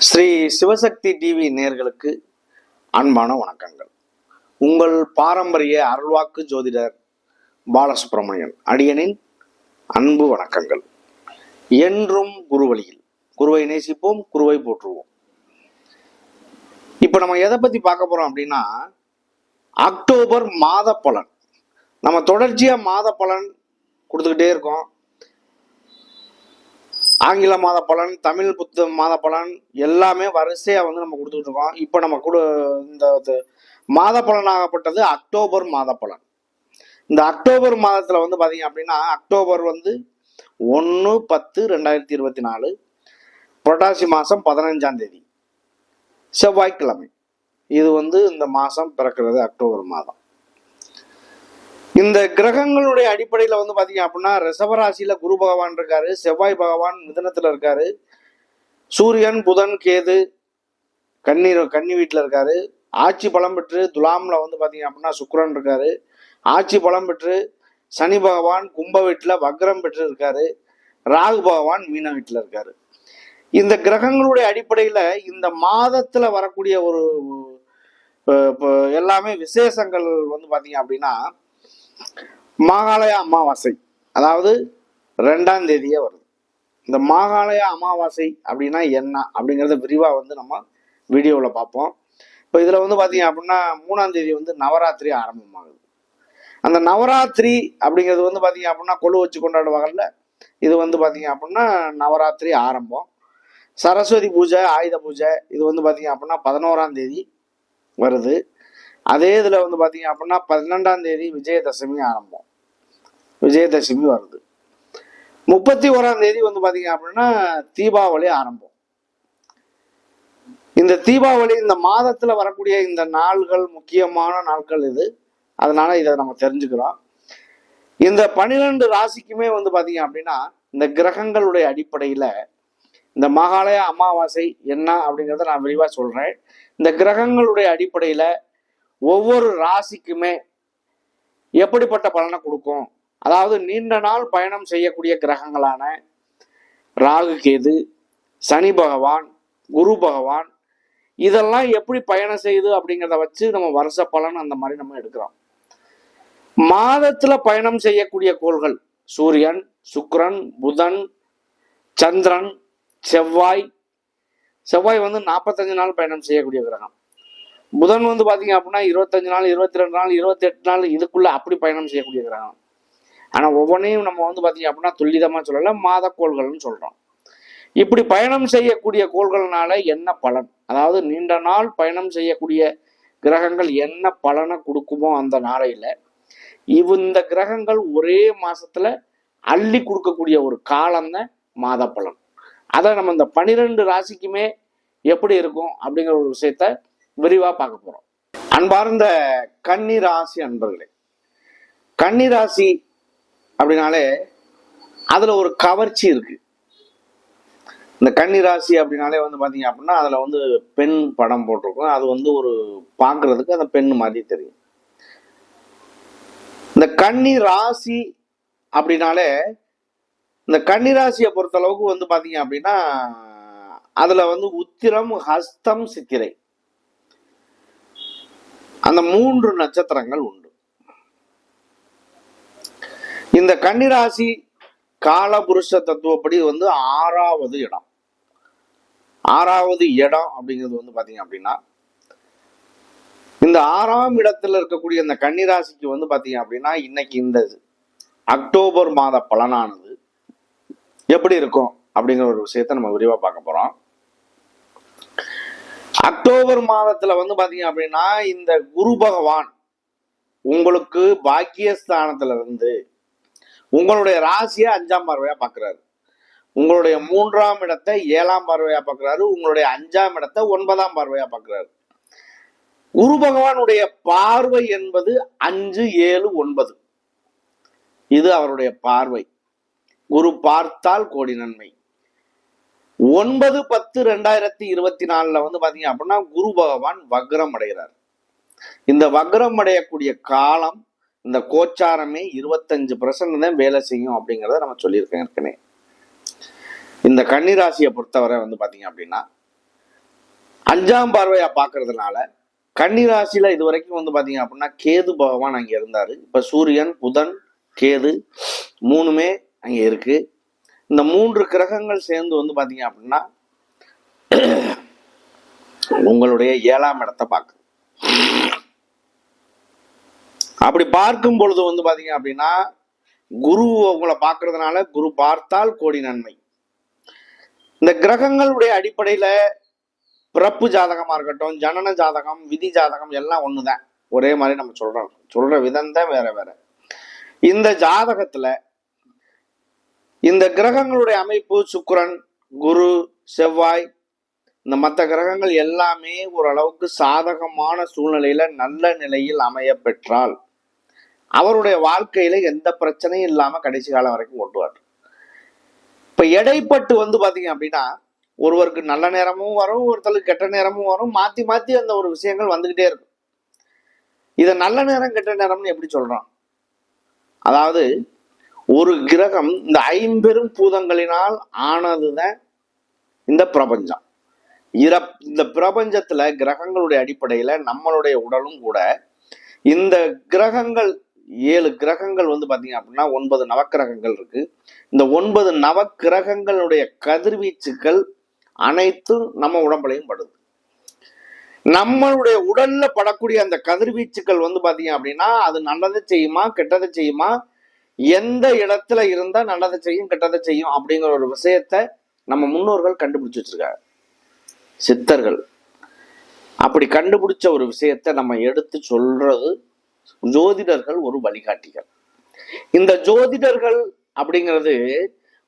Sri Sivasakthi TV நேயர்களுக்கு அன்பான வணக்கங்கள். உங்கள் பாரம்பரிய அருள்வாக்கு ஜோதிடர் பாலசுப்ரமணியன் அடியனின் அன்பு வணக்கங்கள். என்றும் குருவழியில் குருவை நேசிப்போம், குருவை போற்றுவோம். இப்ப நம்ம எதை பத்தி பார்க்க போறோம் அப்படின்னா, அக்டோபர் மாத பலன். நம்ம தொடர்ச்சியா மாத பலன் கொடுத்துக்கிட்டே இருக்கோம். ஆங்கில மாத பலன், தமிழ் புத்த மாத பலன் எல்லாமே வரிசையா நம்ம கொடுத்துட்டு இருக்கோம். இப்போ நம்ம இந்த மாத பலனாகப்பட்டது அக்டோபர் மாத பலன். இந்த அக்டோபர் மாதத்துல பாத்தீங்க அப்படின்னா, அக்டோபர் 1/10/2024 புரட்டாசி மாசம் 15ஆம் தேதி செவ்வாய்க்கிழமை. இது இந்த மாசம் பிறக்கிறது அக்டோபர் மாதம். இந்த கிரகங்களுடைய அடிப்படையில பாத்தீங்க அப்படின்னா, ரிஷபராசியில குரு பகவான் இருக்காரு, செவ்வாய் பகவான் மிதுனத்துல இருக்காரு, சூரியன் புதன் கேது கன்னி வீட்டுல இருக்காரு, ஆட்சி பலம் பெற்று துலாம்ல பாத்தீங்க அப்படின்னா சுக்கிரன் இருக்காரு, ஆட்சி பலம் பெற்று சனி பகவான் கும்ப வீட்டுல வக்ரம் பெற்று இருக்காரு, ராகு பகவான் மீன வீட்டுல இருக்காரு. இந்த கிரகங்களுடைய அடிப்படையில இந்த மாதத்துல வரக்கூடிய ஒரு எல்லாமே விசேஷங்கள் பாத்தீங்க அப்படின்னா, மாகாளய அமாவாசை, அதாவது 2ஆம் தேதியே வருது. இந்த மாகாளய அமாவாசை அப்படின்னா என்ன அப்படிங்கிறத விரிவா நம்ம வீடியோவில் பார்ப்போம். இப்போ இதுல பாத்தீங்க அப்படின்னா 3ஆம் தேதி நவராத்திரி ஆரம்பமாகுது. அந்த நவராத்திரி அப்படிங்கிறது பாத்தீங்க அப்படின்னா கொலு வச்சு கொண்டாடுவாங்கல்ல, இது பாத்தீங்க அப்படின்னா நவராத்திரி ஆரம்பம். சரஸ்வதி பூஜை, ஆயுத பூஜை இது பாத்தீங்க அப்படின்னா 11ஆம் தேதி வருது. அதே இதுல பாத்தீங்க அப்படின்னா 12ஆம் தேதி விஜயதசமி ஆரம்பம், விஜயதசமி வருது. 31ஆம் தேதி பாத்தீங்க அப்படின்னா தீபாவளி ஆரம்பம். இந்த தீபாவளி இந்த மாதத்துல வரக்கூடிய இந்த நாள்கள் முக்கியமான நாட்கள் இது. அதனால இதை நம்ம தெரிஞ்சுக்கிறோம். இந்த 12 ராசிக்குமே பாத்தீங்க அப்படின்னா இந்த கிரகங்களுடைய அடிப்படையில இந்த மகாலய அமாவாசை என்ன அப்படிங்கிறத நான் விரிவா சொல்றேன். இந்த கிரகங்களுடைய அடிப்படையில ஒவ்வொரு ராசிக்குமே எப்படிப்பட்ட பலனை கொடுக்கும், அதாவது நீண்ட நாள் பயணம் செய்யக்கூடிய கிரகங்களான ராகு கேது, சனி பகவான், குரு பகவான் இதெல்லாம் எப்படி பயணம் செய்யுது அப்படிங்கிறத வச்சு நம்ம வருஷ பலன் அந்த மாதிரி நம்ம எடுக்கிறோம். மாதத்துல பயணம் செய்யக்கூடிய கோள்கள் சூரியன், சுக்கிரன், புதன், சந்திரன், செவ்வாய். 45 நாள் பயணம் செய்யக்கூடிய கிரகம். புதன் பாத்தீங்க அப்படின்னா 25 நாள், 22 நாள், 28 நாள் இதுக்குள்ள அப்படி பயணம் செய்யக்கூடிய கிரகம். ஆனா ஒவ்வொன்றையும் நம்ம பாத்தீங்க அப்படின்னா துல்லிதமா சொல்லல, மாதக்கோள்கள்னு சொல்றோம். இப்படி பயணம் செய்யக்கூடிய கோள்கள்னால என்ன பலன், அதாவது நீண்ட நாள் பயணம் செய்யக்கூடிய கிரகங்கள் என்ன பலனை கொடுக்குமோ அந்த நாளையில இந்த கிரகங்கள் ஒரே மாசத்துல அள்ளி கொடுக்கக்கூடிய ஒரு காலம் தான் மாத பலன். அதை நம்ம இந்த 12 ராசிக்குமே எப்படி இருக்கும் அப்படிங்கிற ஒரு விஷயத்த விரிவா பார்க்க போறோம். அன்பார்ந்த கன்னி ராசி அன்பர்களே, கன்னி ராசி அப்படின்னாலே அதுல ஒரு கவர்ச்சி இருக்கு. இந்த கன்னி ராசி அப்படின்னாலே பாத்தீங்க அப்படின்னா அதுல பெண் படம் போட்டிருக்கும். அது ஒரு பாக்குறதுக்கு அந்த பெண் மாதிரி தெரியும். இந்த கன்னி ராசி அப்படின்னாலே இந்த கன்னி ராசியை பொறுத்த அளவுக்கு பாத்தீங்க அப்படின்னா அதுல உத்திரம், ஹஸ்தம், சித்திரை அந்த 3 நட்சத்திரங்கள் உண்டு. இந்த கன்னிராசி காலபுருஷ தத்துவப்படி 6வது இடம். 6வது இடம் அப்படிங்கிறது பாத்தீங்க அப்படின்னா இந்த 6ஆம் இடத்துல இருக்கக்கூடிய இந்த கன்னிராசிக்கு பாத்தீங்க அப்படின்னா இன்னைக்கு இந்த அக்டோபர் மாத பலனானது எப்படி இருக்கும் அப்படிங்கிற ஒரு விஷயத்த நம்ம விரிவா பார்க்க போறோம். அக்டோபர் மாதத்துல பாத்தீங்க அப்படின்னா இந்த குரு பகவான் உங்களுக்கு பாக்கியஸ்தானத்துல இருந்து உங்களுடைய ராசியை 5ஆம் பார்வையா பாக்குறாரு, உங்களுடைய 3ஆம் இடத்தை 7ஆம் பார்வையா பாக்குறாரு, உங்களுடைய 5ஆம் இடத்தை 9ஆம் பார்வையா பாக்குறாரு. குரு பகவானுடைய பார்வை என்பது 5, 7, 9 இது அவருடைய பார்வை. குரு பார்த்தால் கோடி நன்மை. 9/10/2024 பாத்தீங்க அப்படின்னா குரு பகவான் வக்ரம் அடைகிறார். இந்த வக்ரம் அடையக்கூடிய காலம் இந்த கோச்சாரமே 25% தான் வேலை செய்யும் அப்படிங்கிறத நம்ம சொல்லியிருக்கேன் ஏற்கனவே. இந்த கன்னிராசியை பொறுத்தவரை பாத்தீங்க அப்படின்னா 5ஆம் பார்வையா பாக்குறதுனால கன்னிராசியில இது வரைக்கும் வந்து பாத்தீங்க அப்படின்னா கேது பகவான் அங்க இருந்தாரு. இப்ப சூரியன், புதன், கேது மூணுமே அங்க இருக்கு. இந்த 3 கிரகங்கள் சேர்ந்து வந்து பாத்தீங்க அப்படின்னா உங்களுடைய 7ஆம் இடத்தை பார்க்குது. அப்படி பார்க்கும் பொழுது வந்து பாத்தீங்க அப்படின்னா குரு உங்களை பார்க்கறதுனால குரு பார்த்தால் கோடி நன்மை. இந்த கிரகங்களுடைய அடிப்படையில பிறப்பு ஜாதகமா இருக்கட்டும், ஜனன ஜாதகம், விதி ஜாதகம் எல்லாம் ஒண்ணுதான். ஒரே மாதிரி நம்ம சொல்ற விதம் தான் வேற வேற. இந்த ஜாதகத்துல இந்த கிரகங்களுடைய அமைப்பு சுக்கிரன், குரு, செவ்வாய், இந்த மற்ற கிரகங்கள் எல்லாமே ஓரளவுக்கு சாதகமான சூழ்நிலையில நல்ல நிலையில் அமைய பெற்றால் அவருடைய வாழ்க்கையில எந்த பிரச்சனையும் இல்லாம கடைசி காலம் வரைக்கும் ஓட்டுவார். இப்ப எடைப்பட்டு வந்து பாத்தீங்க அப்படின்னா ஒருவருக்கு நல்ல நேரமும் வரும், ஒருத்தருக்கு கெட்ட நேரமும் வரும், மாத்தி மாத்தி அந்த ஒரு விஷயங்கள் வந்துகிட்டே இருக்கும். இத நல்ல நேரம் கெட்ட நேரம்னு எப்படி சொல்றோம்? அதாவது ஒரு கிரகம் இந்த 50 பூதங்களினால் ஆனதுதான் இந்த பிரபஞ்சம். இந்த பிரபஞ்சத்துல கிரகங்களுடைய அடிப்படையில நம்மளுடைய உடலும் கூட இந்த கிரகங்கள் 7 கிரகங்கள் வந்து பாத்தீங்க அப்படின்னா 9 நவக்கிரகங்கள் இருக்கு. இந்த 9 நவக்கிரகங்களுடைய கதிர்வீச்சுக்கள் அனைத்தும் நம்ம உடம்புலையும் படுது. நம்மளுடைய உடல்ல படக்கூடிய அந்த கதிர்வீச்சுக்கள் வந்து பாத்தீங்க அப்படின்னா அது நல்லதை செய்யுமா கெட்டதை செய்யுமா, எந்த இடத்துல இருந்தா நல்லதை செய்யும் கெட்டதை செய்யும் அப்படிங்கிற ஒரு விஷயத்த நம்ம முன்னோர்கள் கண்டுபிடிச்சு வச்சிருக்காங்க. சித்தர்கள் அப்படி கண்டுபிடிச்ச ஒரு விஷயத்த நம்ம எடுத்து சொல்றது ஜோதிடர்கள் ஒரு வழிகாட்டிகள். இந்த ஜோதிடர்கள் அப்படிங்கிறது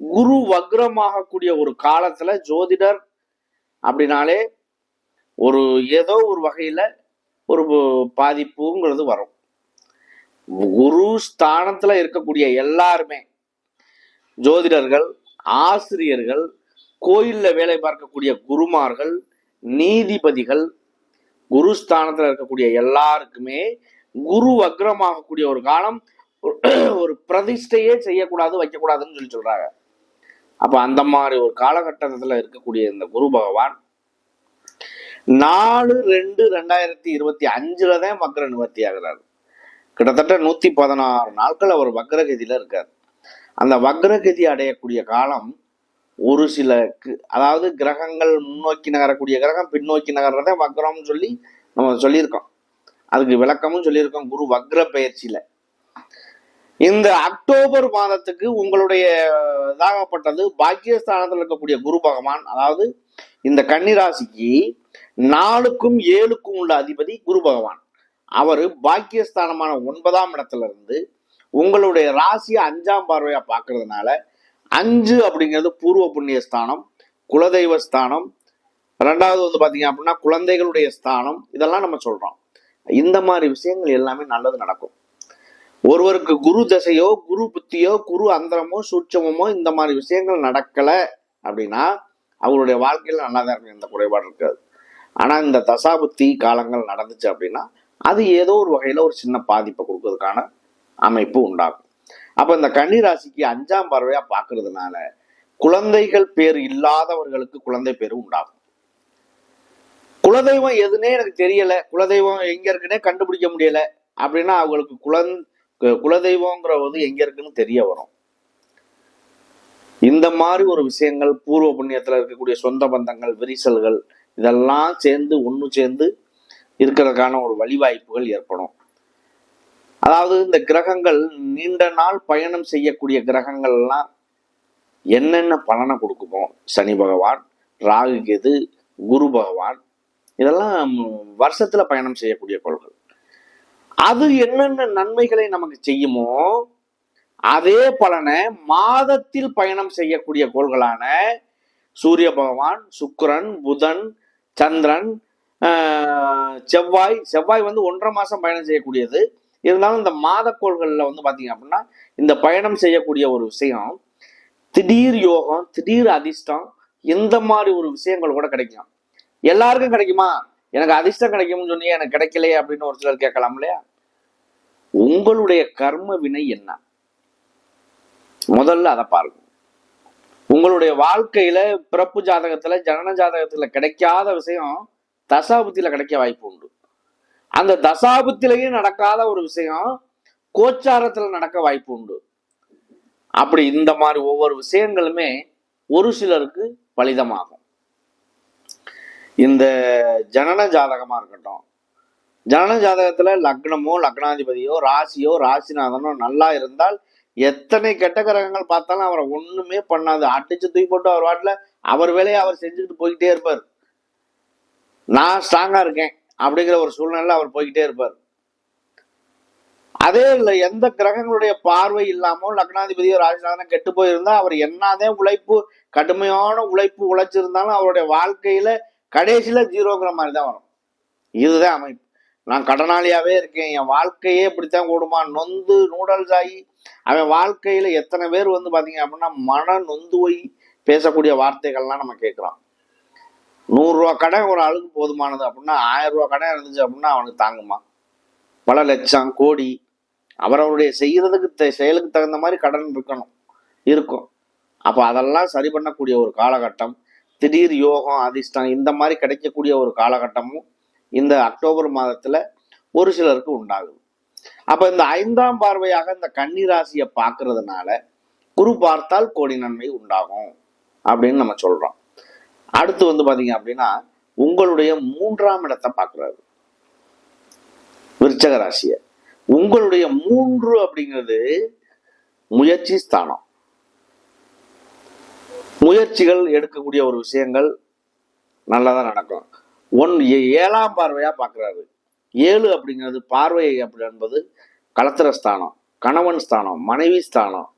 குரு வக்ரமாகக்கூடிய ஒரு காலத்துல ஜோதிடர் அப்படின்னாலே ஒரு ஏதோ ஒரு வகையில ஒரு பாதிப்புங்கிறது வரும். குரு ஸ்தானத்துல இருக்கக்கூடிய எல்லாருமே ஜோதிடர்கள், ஆசிரியர்கள், கோயில்ல வேலை பார்க்கக்கூடிய குருமார்கள், நீதிபதிகள், குரு ஸ்தானத்துல இருக்கக்கூடிய எல்லாருக்குமே குரு வக்ரமாகக்கூடிய ஒரு காலம், ஒரு பிரதிஷ்டையே செய்யக்கூடாது வைக்கக்கூடாதுன்னு சொல்றாங்க. அப்ப அந்த மாதிரி ஒரு காலகட்டத்துல இருக்கக்கூடிய இந்த குரு பகவான் 4/2/2025 தான் வக்ர நிவர்த்தி ஆகிறார். கிட்டத்தட்ட 116 நாட்கள் அவர் வக்ரகதியில இருக்கார். அந்த வக்ரகதி அடையக்கூடிய காலம் ஒரு சில அதாவது கிரகங்கள் முன்னோக்கி நகரக்கூடிய கிரகம் பின்னோக்கி நகர்றத வக்ரம்னு சொல்லி நம்ம சொல்லியிருக்கோம். அதுக்கு விளக்கமும் சொல்லியிருக்கோம் குரு வக்ர பயிற்சியில. இந்த அக்டோபர் மாதத்துக்கு உங்களுடைய இதாகப்பட்டது பாக்கியஸ்தானத்தில் இருக்கக்கூடிய குரு பகவான், அதாவது இந்த கன்னிராசிக்கு 4க்கும் 7க்கும் உள்ள அதிபதி குரு பகவான். அவரு பாக்கியஸ்தானமான 9ஆம் இடத்துல இருந்து உங்களுடைய ராசியை 5ஆம் பார்வையா பாக்குறதுனால 5 அப்படிங்கிறது பூர்வ புண்ணிய ஸ்தானம், குலதெய்வ ஸ்தானம், 2வது வந்து பாத்தீங்க அப்படின்னா குழந்தைகளுடைய ஸ்தானம், இதெல்லாம் நம்ம சொல்றோம். இந்த மாதிரி விஷயங்கள் எல்லாமே நல்லது நடக்கும். ஒருவருக்கு குரு தசையோ குரு புத்தியோ குரு அந்தரமோ சூட்சமோ இந்த மாதிரி விஷயங்கள் நடக்கல அப்படின்னா அவருடைய வாழ்க்கையில நல்லா தான் இருக்கும், எந்த குறைபாடு இருக்காது. ஆனா இந்த தசாபுத்தி காலங்கள் நடந்துச்சு அப்படின்னா அது ஏதோ ஒரு வகையில ஒரு சின்ன பாதிப்பை கொடுக்கறதுக்கான அமைப்பு உண்டாகும். அப்ப இந்த கன்னிராசிக்கு 5ஆம் பார்வையா பாக்குறதுனால குழந்தைகள் பேர் இல்லாதவர்களுக்கு குழந்தை பேரு உண்டாகும். குலதெய்வம் எதுனே எனக்கு தெரியல, குலதெய்வம் எங்க இருக்குன்னே கண்டுபிடிக்க முடியல அப்படின்னா அவங்களுக்கு குலதெய்வங்கிற போது எங்க இருக்குன்னு தெரிய வரும். இந்த மாதிரி ஒரு விஷயங்கள் பூர்வ புண்ணியத்துல இருக்கக்கூடிய சொந்த பந்தங்கள், விரிசல்கள் இதெல்லாம் சேர்ந்து ஒன்று சேர்ந்து இருக்கிறதுக்கான ஒரு வழிவாய்ப்புகள் ஏற்படும். அதாவது இந்த கிரகங்கள் நீண்ட நாள் பயணம் செய்யக்கூடிய கிரகங்கள் எல்லாம் என்னென்ன பலனை கொடுக்குமோ, சனி பகவான், ராகு கேது, குரு பகவான், இதெல்லாம் வருஷத்துல பயணம் செய்யக்கூடிய கோள்கள். அது என்னென்ன நன்மைகளை நமக்கு செய்யுமோ அதே பலனை மாதத்தில் பயணம் செய்யக்கூடிய கோள்களான சூரிய பகவான், சுக்கிரன், புதன், சந்திரன், செவ்வாய் வந்து 1.5 மாசம் பயணம் செய்யக்கூடியது. இருந்தாலும் இந்த மாத கோள்கள்ல வந்து பாத்தீங்க அப்படின்னா இந்த பயணம் செய்யக்கூடிய ஒரு விஷயம் திடீர் யோகம், திடீர் அதிர்ஷ்டம், இந்த மாதிரி ஒரு விஷயங்கள் கூட கிடைக்கும். எல்லாருக்கும் கிடைக்குமா? எனக்கு அதிர்ஷ்டம் கிடைக்கும்னு சொன்னீங்க, எனக்கு கிடைக்கலையே அப்படின்னு ஒரு சிலர் கேட்கலாம் இல்லையா? உங்களுடைய கர்ம வினை என்ன, முதல்ல அதை பாருங்க. உங்களுடைய வாழ்க்கையில பிறப்பு ஜாதகத்துல ஜனன ஜாதகத்துல கிடைக்காத விஷயம் தசாபுத்தியில கிடைக்க வாய்ப்பு உண்டு. அந்த தசாபுத்திலேயே நடக்காத ஒரு விஷயம் கோச்சாரத்துல நடக்க வாய்ப்பு உண்டு. அப்படி இந்த மாதிரி ஒவ்வொரு விஷயங்களுமே ஒரு சிலருக்கு பலிதமாகும். இந்த ஜனன ஜாதகமா இருக்கட்டும், ஜனன ஜாதகத்துல லக்னமோ லக்னாதிபதியோ ராசியோ ராசிநாதனோ நல்லா இருந்தால் எத்தனை கெட்ட கிரகங்கள் பார்த்தாலும் அவரை ஒண்ணுமே பண்ணாது. அடிச்சு தூக்கி போட்டு அவர் வாட்டில அவர் வேலையை அவர் செஞ்சுக்கிட்டு போய்கிட்டே இருப்பார். நான் ஸ்ட்ராங்கா இருக்கேன் அப்படிங்கிற ஒரு சூழ்நிலை அவர் போய்கிட்டே இருப்பார். அதே இல்லை, எந்த கிரகங்களுடைய பார்வை இல்லாமோ லக்னாதிபதியோ ராசிநாதனோ கெட்டு போயிருந்தா அவர் என்னதான் உழைப்பு, கடுமையான உழைப்பு உழைச்சிருந்தாலும் அவருடைய வாழ்க்கையில கடைசியில ஜீரோங்கிற மாதிரி தான் வரும். இதுதான் அமைப்பு. நான் கடனாளியாவே இருக்கேன், என் வாழ்க்கையே இப்படித்தான் ஓடுமா, நொந்து நூடல்ஸ் ஆகி அவன் வாழ்க்கையில எத்தனை பேர் பாத்தீங்க அப்படின்னா மன நொந்து போய் பேசக்கூடிய வார்த்தைகள்லாம் நம்ம கேட்கிறோம். 100 ரூபா கடன் ஒரு ஆளுக்கு போதுமானது அப்படின்னா 1000 ரூபா கடன் இருந்துச்சு அப்படின்னா அவனுக்கு தாங்குமா? பல லட்சம் கோடி அவரவருடைய செய்யறதுக்கு செயலுக்கு தகுந்த மாதிரி கடன் இருக்கும். அப்போ அதெல்லாம் சரி பண்ணக்கூடிய ஒரு காலகட்டம், திடீர் யோகம் அதிர்ஷ்டம் இந்த மாதிரி கிடைக்கக்கூடிய ஒரு காலகட்டமும் இந்த அக்டோபர் மாதத்துல ஒரு சிலருக்கு உண்டாகுது. அப்ப இந்த 5ஆம் பார்வையாக இந்த கன்னி ராசியை பார்க்கறதுனால குரு பார்த்தால் கோடி நன்மை உண்டாகும் அப்படின்னு நம்ம சொல்றோம். அடுத்து பாத்தீங்க அப்படின்னா உங்களுடைய 3ஆம் இடத்தை பார்க்கிறாரு விருச்சக ராசிய. உங்களுடைய 3 அப்படிங்கிறது முயற்சி ஸ்தானம். முயற்சிகள் எடுக்கக்கூடிய ஒரு விஷயங்கள் நல்லாதான் நடக்கும். 7ஆம் பார்வையா பார்க்கிறாரு. 7 அப்படிங்கிறது பார்வை அப்படி என்பது கலத்திர ஸ்தானம், கணவன் ஸ்தானம், மனைவி ஸ்தானம்.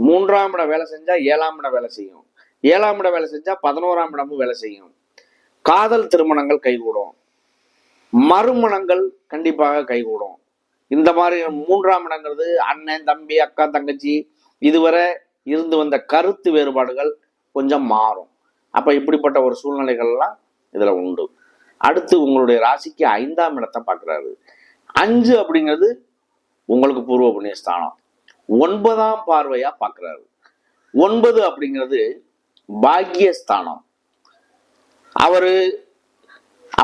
3ஆம் இடம் வேலை செஞ்சா 7ஆம் இடம் வேலை செய்யும், 7ஆம் இடம் வேலை செஞ்சா 11ஆம் இடமும் வேலை செய்யும். காதல் திருமணங்கள் கைகூடும், மறுமணங்கள் கண்டிப்பாக கைகூடும். இந்த மாதிரி 3ஆம் இடங்கிறது அண்ணன் தம்பி அக்கா தங்கச்சி இதுவரை இருந்து வந்த கருத்து வேறுபாடுகள் கொஞ்சம் மாறும். அப்ப இப்படிப்பட்ட ஒரு சூழ்நிலைகள்லாம் இதுல உண்டு. அடுத்து உங்களுடைய ராசிக்கு 5ஆம் இடத்தை பார்க்கிறாரு. 5 அப்படிங்கிறது உங்களுக்கு பூர்வ புண்ணிய ஸ்தானம். 9ஆம் பார்வையா பார்க்கிறாரு. 9 அப்படிங்கிறது பாக்கியஸ்தானம். அவரு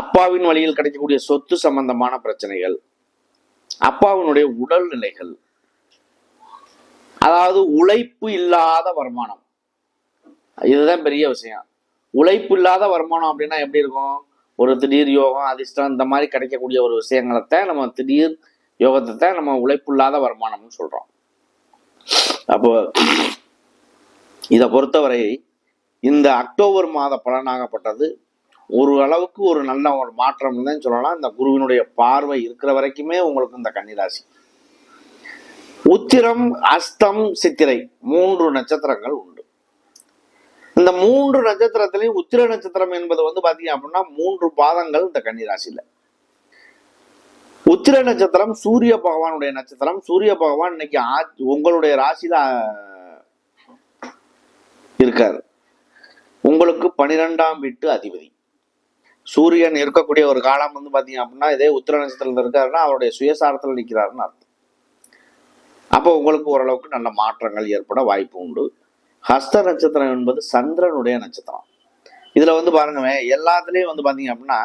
அப்பாவின் வழியில் கிடைக்கக்கூடிய சொத்து சம்பந்தமான பிரச்சனைகள், அப்பாவினுடைய உடல்நிலைகள், அதாவது உழைப்பு இல்லாத வருமானம், இதுதான் பெரிய விஷயம். உழைப்பு இல்லாத வருமானம் அப்படின்னா எப்படி இருக்கும்? ஒரு திடீர் யோகம் அதிர்ஷ்டம் இந்த மாதிரி கிடைக்கக்கூடிய ஒரு விஷயங்களைத்தான் நம்ம திடீர் யோகத்தை நம்ம உழைப்பு இல்லாத வருமானம்னு சொல்றோம். அப்போ இதை பொறுத்தவரை இந்த அக்டோபர் மாத பலனாகப்பட்டது ஒரு அளவுக்கு ஒரு நல்ல ஒரு மாற்றம் தான் சொல்லலாம். இந்த குருவினுடைய பார்வை இருக்கிற வரைக்குமே உங்களுக்கு இந்த கன்னிராசி. உத்திரம் அஸ்தம் சித்திரை 3 நட்சத்திரங்கள் உண்டு. இந்த 3 நட்சத்திரத்திலையும் உத்திர நட்சத்திரம் என்பது பாத்தீங்க அப்படின்னா 3 பாதங்கள் இந்த கன்னிராசியில. உத்திர நட்சத்திரம் சூரிய பகவானுடைய நட்சத்திரம். சூரிய பகவான் இன்னைக்கு உங்களுடைய ராசியில இருக்காரு. உங்களுக்கு 12ஆம் வீட்டு அதிபதி. சூரியன் இருக்கக்கூடிய ஒரு காலம் பாத்தீங்க அப்படின்னா இதே உத்திர நட்சத்திரத்துல இருக்காருன்னா அவருடைய சுயசாரத்துல நிற்கிறாருன்னு அர்த்தம். அப்போ உங்களுக்கு ஓரளவுக்கு நல்ல மாற்றங்கள் ஏற்பட வாய்ப்பு உண்டு. ஹஸ்த நட்சத்திரம் என்பது சந்திரனுடைய நட்சத்திரம். இதுல பாருங்க எல்லாத்துலயும் பாத்தீங்க அப்படின்னா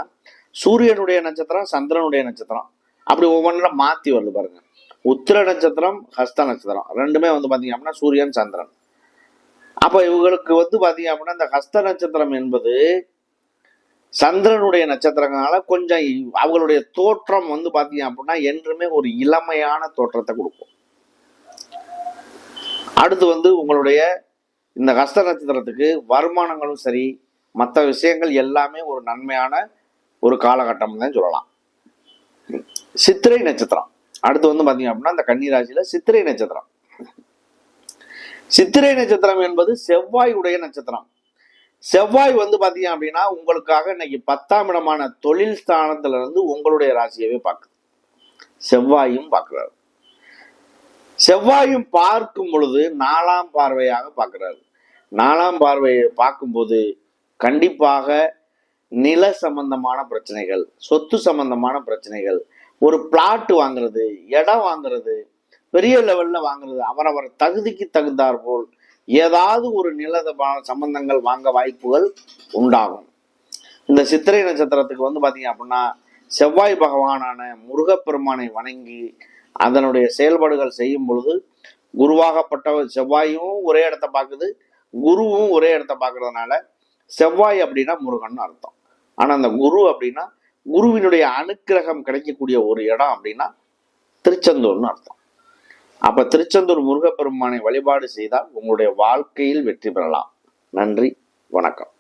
சூரியனுடைய நட்சத்திரம் சந்திரனுடைய நட்சத்திரம் அப்படி ஒவ்வொன்றுல மாத்தி வருது பாருங்க. உத்திர நட்சத்திரம் ஹஸ்த நட்சத்திரம் ரெண்டுமே பாத்தீங்க அப்படின்னா சூரியன் சந்திரன். அப்ப இவங்களுக்கு பாத்தீங்க அப்படின்னா இந்த ஹஸ்த நட்சத்திரம் என்பது சந்திரனுடைய நட்சத்திரங்களால கொஞ்சம் அவங்களுடைய தோற்றம் பாத்தீங்க அப்படின்னா என்றுமே ஒரு இளமையான தோற்றத்தை கொடுக்கும். அடுத்து உங்களுடைய இந்த ஹஸ்த நட்சத்திரத்துக்கு வருமானங்களும் சரி மற்ற விஷயங்கள் எல்லாமே ஒரு நன்மையான ஒரு காலகட்டம் தான் சொல்லலாம். சித்திரை நட்சத்திரம் அடுத்து பாத்தீங்க அப்படின்னா இந்த கன்னிராசியில சித்திரை நட்சத்திரம். சித்திரை நட்சத்திரம் என்பது செவ்வாய் உடைய நட்சத்திரம். செவ்வாய் பாத்தீங்க அப்படின்னா உங்களுக்காக இன்னைக்கு 10ஆம் இடமான தொழில் ஸ்தானத்துல இருந்து உங்களுடைய ராசியவே பார்க்குது. செவ்வாயும் பார்க்கிறாரு. செவ்வாயும் பார்க்கும் பொழுது 4ஆம் பார்வையாக பார்க்கிறாரு. 4ஆம் பார்வையை பார்க்கும்போது கண்டிப்பாக நில சம்பந்தமான பிரச்சனைகள், சொத்து சம்பந்தமான பிரச்சனைகள், ஒரு பிளாட் வாங்குறது, இடம் வாங்குறது, பெரிய லெவல்ல வாங்குறது, அவரவர் தகுதிக்கு தகுந்தாற் போல் ஏதாவது ஒரு நில சம்பந்தங்கள் வாங்க வாய்ப்புகள் உண்டாகும். இந்த சித்திரை நட்சத்திரத்துக்கு வந்து பாத்தீங்க அப்படின்னா செவ்வாய் பகவானான முருகப்பெருமானை வணங்கி அதனுடைய செயல்பாடுகள் செய்யும் பொழுது குருவாகப்பட்ட செவ்வாயும் ஒரே இடத்த பார்க்குது, குருவும் ஒரே இடத்த பார்க்கறதுனால செவ்வாய் அப்படின்னா முருகன் அர்த்தம். ஆனா அந்த குரு அப்படின்னா குருவினுடைய அனுக்கிரகம் கிடைக்கக்கூடிய ஒரு இடம் அப்படின்னா திருச்செந்தூர்னு அர்த்தம். அப்ப திருச்செந்தூர் முருகப்பெருமானை வழிபாடு செய்தால் உங்களுடைய வாழ்க்கையில் வெற்றி பெறலாம். நன்றி, வணக்கம்.